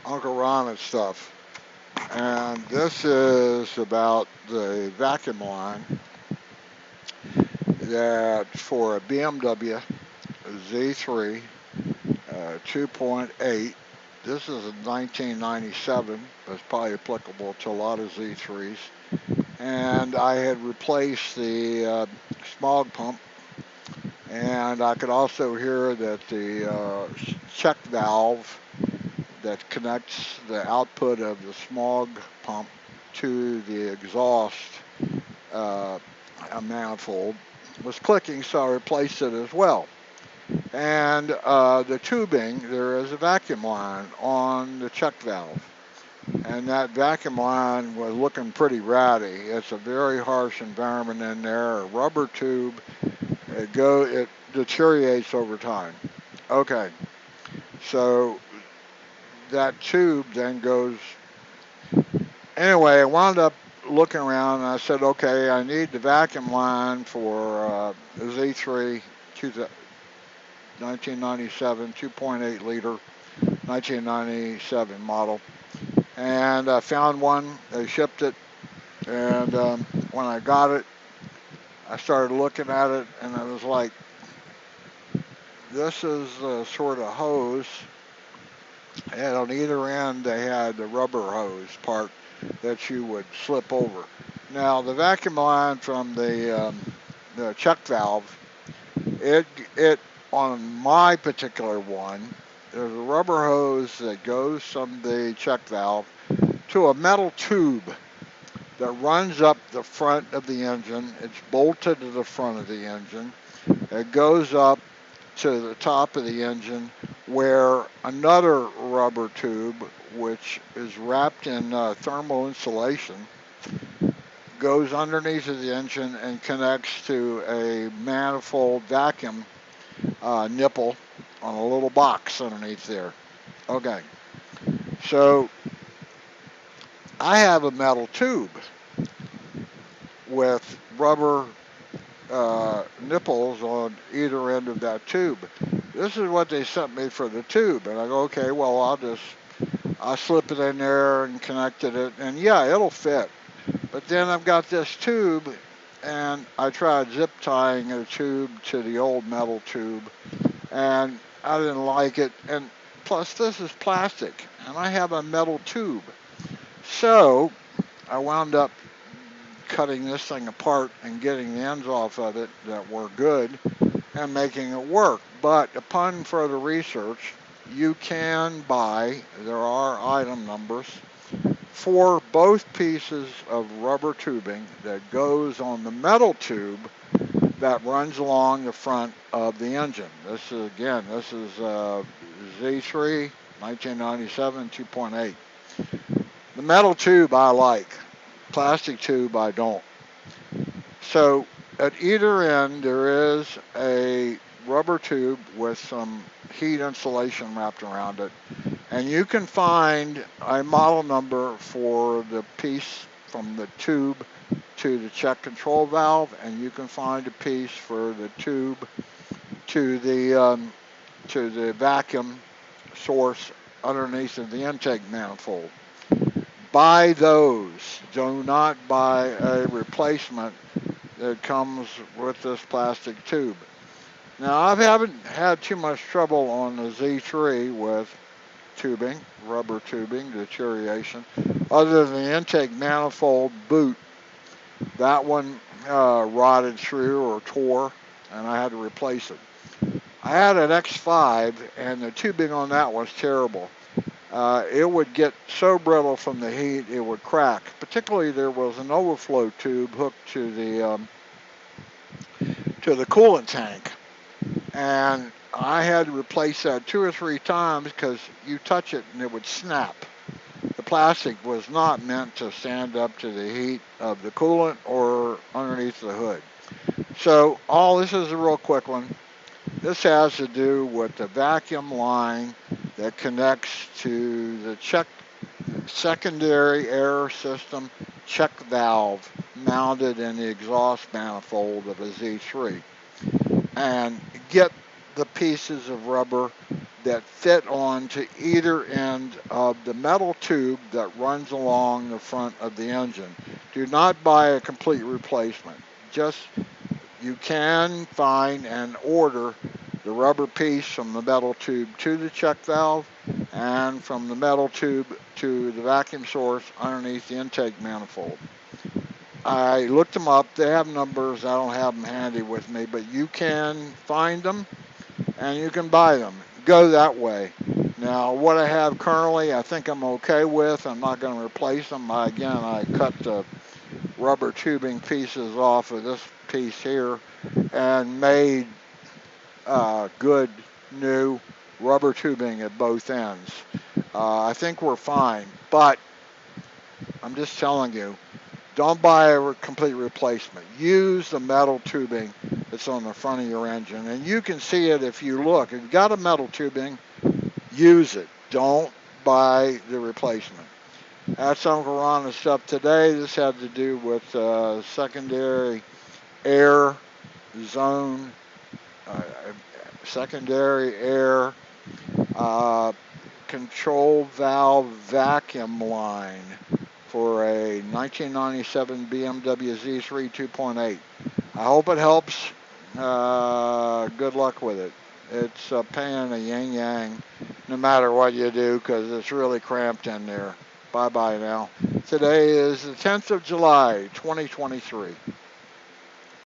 Uncle Ron and stuff. And this is about the vacuum line that for a BMW Z3 2.8. This is a 1997. That's probably applicable to a lot of Z3s. And I had replaced the smog pump, and I could also hear that the check valve that connects the output of the smog pump to the exhaust uh, manifold was clicking, so I replaced it as well. And the tubing, there is a vacuum line on the check valve. And that vacuum line was looking pretty ratty. It's a very harsh environment in there. A rubber tube, it deteriorates over time. Okay, so that tube then goes. Anyway, I wound up looking around and I said, okay, I need the vacuum line for the Z3 1997 2.8 liter 1997 model. And I found one. They shipped it, and when I got it, I started looking at it, and I was like, "This is a sort of hose." And on either end, they had the rubber hose part that you would slip over. Now, the vacuum line from the check valve, it it on my particular one, there's a rubber hose that goes from the check valve to a metal tube that runs up the front of the engine. It's bolted to the front of the engine. It goes up to the top of the engine where another rubber tube, which is wrapped in thermal insulation, goes underneath of the engine and connects to a manifold vacuum nipple on a little box underneath there. Okay, so I have a metal tube with rubber nipples on either end of that tube. This is what they sent me for the tube, and I go, okay, well, I'll slip it in there and connected it, and yeah, it'll fit. But then I've got this tube, and I tried zip tying the tube to the old metal tube, and I didn't like it. And plus, this is plastic, and I have a metal tube, so I wound up cutting this thing apart and getting the ends off of it that were good and making it work. But upon further research, you can buy, there are item numbers for both pieces of rubber tubing that goes on the metal tube that runs along the front of the engine. This is Z3 1997 2.8. The metal tube I like, plastic tube I don't. So at either end there is a rubber tube with some heat insulation wrapped around it, and you can find a model number for the piece from the tube to the check control valve, and you can find a piece for the tube to the vacuum source underneath of the intake manifold. Buy those. Do not buy a replacement that comes with this plastic tube. Now, I haven't had too much trouble on the Z3 with tubing, rubber tubing, deterioration, other than the intake manifold boot. That one rotted through or tore, and I had to replace it. I had an X5, and the tubing on that was terrible. It would get so brittle from the heat it would crack. Particularly, there was an overflow tube hooked to the coolant tank, and I had to replace that two or three times because you touch it and it would snap. The plastic was not meant to stand up to the heat of the coolant or underneath the hood. So all this is a real quick one. This has to do with the vacuum line that connects to the check secondary air system check valve mounted in the exhaust manifold of a Z3. And get the pieces of rubber that fit onto either end of the metal tube that runs along the front of the engine. Do not buy a complete replacement. Just you can find and order the rubber piece from the metal tube to the check valve and from the metal tube to the vacuum source underneath the intake manifold. I looked them up. They have numbers. I don't have them handy with me, but you can find them and you can buy them. Go that way. Now, what I have currently, I think I'm okay with. I'm not going to replace them. I cut the rubber tubing pieces off of this piece here and made good new rubber tubing at both ends. I think we're fine, but I'm just telling you, don't buy a complete replacement. Use the metal tubing that's on the front of your engine, and you can see it if you look. If you've got a metal tubing, use it. Don't buy the replacement. That's Uncle Ron's stuff today. This had to do with secondary air zone, uh, secondary air uh, control valve vacuum line for a 1997 BMW Z3 2.8. I hope it helps. Good luck with it. It's a pain in the yin-yang no matter what you do because it's really cramped in there. Bye-bye now. Today is the 10th of July, 2023.